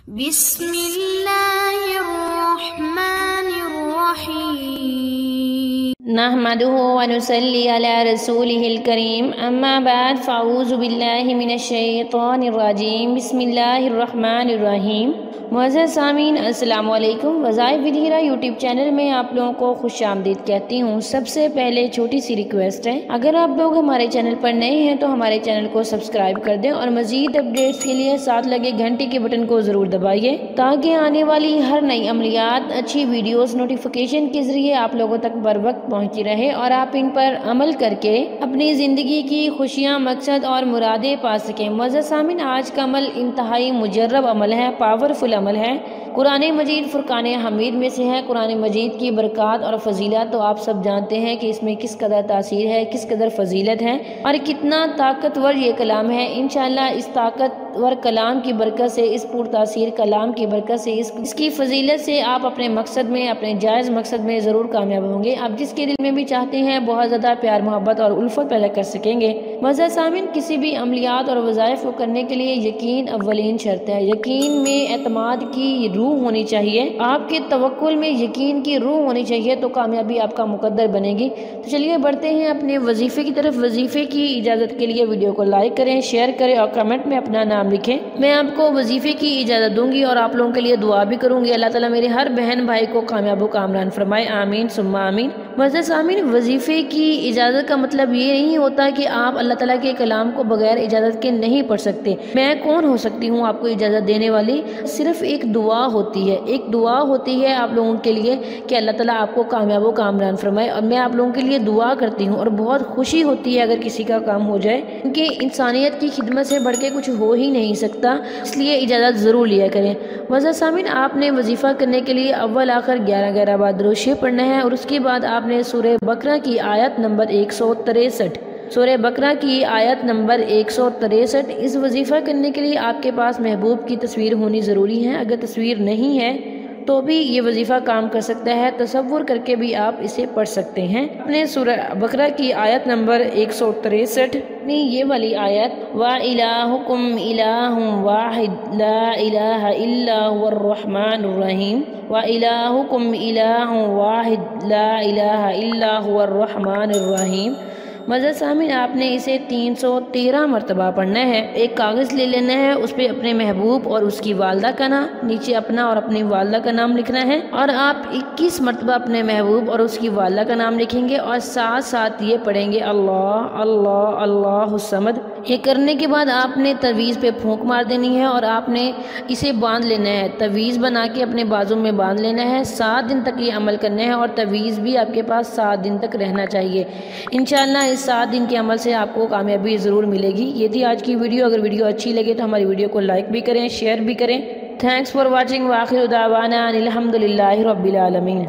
बिस्मिल्लाहिर्रहमानिर्रहीम नहमदुहु व नुसल्ली अला रसूलिहिल करीम अम्मा बाद फ़अऊज़ु बिल्लाहि मिनश शैतानिर रजीम बिस्मिल्लाहिर्रहमानिर्रहीम। मुअज़्ज़ज़ सामीन अस्सलामु अलैकुम। वज़ाइफ़ विद हीरा यूट्यूब चैनल में आप लोगों को खुशामदीद कहती हूँ। सबसे पहले छोटी सी रिक्वेस्ट है, अगर आप लोग हमारे चैनल पर नए हैं तो हमारे चैनल को सब्सक्राइब कर दें और मज़ीद अपडेट्स के लिए साथ लगे घंटी के बटन को ज़रूर दबाइए ताकि आने वाली हर नई अमलियात, अच्छी वीडियोस नोटिफिकेशन के ज़रिए आप लोगों तक बर वक्त पहुँचती रहे और आप इन पर अमल करके अपनी ज़िंदगी की खुशियाँ, मकसद और मुरादें पा सकें। मुअज़्ज़ज़ सामीन, आज का अमल इंतहाई मुजर्रब अमल है, पावरफुल अमल है। कुरान मजीद फुरकान हमीद में से है। कुरान मजीद की बरक़ात और फजीलत तो आप सब जानते हैं कि इसमें किस कदर तासीर है, किस कदर फजीलत है और कितना ताकतवर ये कलाम है। इंशाअल्लाह इस ताकतवर कलाम की बरकत से, इस पुरतासीर कलाम की बरकत से, इसकी फजीलत से आप अपने मकसद में, अपने जायज़ मकसद में ज़रूर कामयाब होंगे। आप जिसके दिल में भी चाहते हैं बहुत ज़्यादा प्यार, मोहब्बत और उल्फत पैदा कर सकेंगे। मुअज़्ज़ज़ सामीन, किसी भी अमलियात और वज़ाइफ को करने के लिए यकीन अव्वलीन शर्त है। यकीन में एतमाद की रूह होनी चाहिए, आपके तवक्कुल में यकीन की रूह होनी चाहिए, तो कामयाबी आपका मुकद्दर बनेगी। तो चलिए बढ़ते हैं अपने वजीफे की तरफ। वजीफे की इजाज़त के लिए वीडियो को लाइक करें, शेयर करें और कमेंट में अपना नाम लिखें। मैं आपको वजीफे की इजाज़त दूंगी और आप लोगों के लिए दुआ भी करूंगी। अल्लाह ताला मेरे हर बहन भाई को कामयाब व कामरान फरमाए, आमीन सुम्मा आमीन। मुअज़्ज़ज़ सामीन, वजीफे की इजाज़त का मतलब ये नहीं होता कि आप अल्लाह ताला के कलाम को बगैर इजाज़त के नहीं पढ़ सकते। मैं कौन हो सकती हूँ आपको इजाज़त देने वाली? सिर्फ एक दुआ होती है, एक दुआ होती है आप लोगों के लिए कि अल्लाह ताला आपको कामयाब व कामरान फरमाए। और मैं आप लोगों के लिए दुआ करती हूँ और बहुत खुशी होती है अगर किसी का काम हो जाए, क्योंकि इंसानियत की खिदमत से बढ़ के कुछ हो ही नहीं सकता। इसलिए इजाज़त ज़रूर लिया करें। मुअज़्ज़ज़ सामीन, आपने वजीफ़ा करने के लिए अव्वल आखिर 11 बार दुरूद शरीफ पढ़ना है और उसके बाद आपने सूरह बकरा की आयत नंबर 163, सूरह बकरा की आयत नंबर 163, इस वजीफ़ा करने के लिए आपके पास महबूब की तस्वीर होनी ज़रूरी है। अगर तस्वीर नहीं है तो भी ये वजीफ़ा काम कर सकता है, तसव्वुर करके भी आप इसे पढ़ सकते हैं। अपने सूरह बकरा की आयत नंबर 163 में ये वाली आयत, वा इलाहुकुम इलाहुम वाहिद ला इलाहा इल्ला हुवर रहमानुर रहीम, वा इलाहुकुम इलाहुम वाहिद ला इलाहा इल्ला हुवर रहमानुर रहीम। मुअज़्ज़ज़ सामीन, आपने इसे 313 मरतबा पढ़ना है। एक कागज़ ले लेना है, उस पर अपने महबूब और उसकी वालदा का नाम, नीचे अपना और अपनी वालदा का नाम लिखना है और आप 21 मरतबा अपने महबूब और उसकी वालदा का नाम लिखेंगे और साथ साथ ये पढ़ेंगे अल्लाह अल्लाह अल्लाहु समद। ये करने के बाद आपने तवीज़ पे फूंक मार देनी है और आपने इसे बांध लेना है। तवीज़ बना के अपने बाजू में बांध लेना है। 7 दिन तक ये अमल करना है और तवीज़ भी आपके पास 7 दिन तक रहना चाहिए। इंशाअल्लाह इस 7 दिन के अमल से आपको कामयाबी ज़रूर मिलेगी। ये थी आज की वीडियो। अगर वीडियो अच्छी लगे तो हमारी वीडियो को लाइक भी करें, शेयर भी करें। Thanks for watching. व आखिर दावाना अनिल हम्दुलिल्लाहि रब्बिल आलमीन।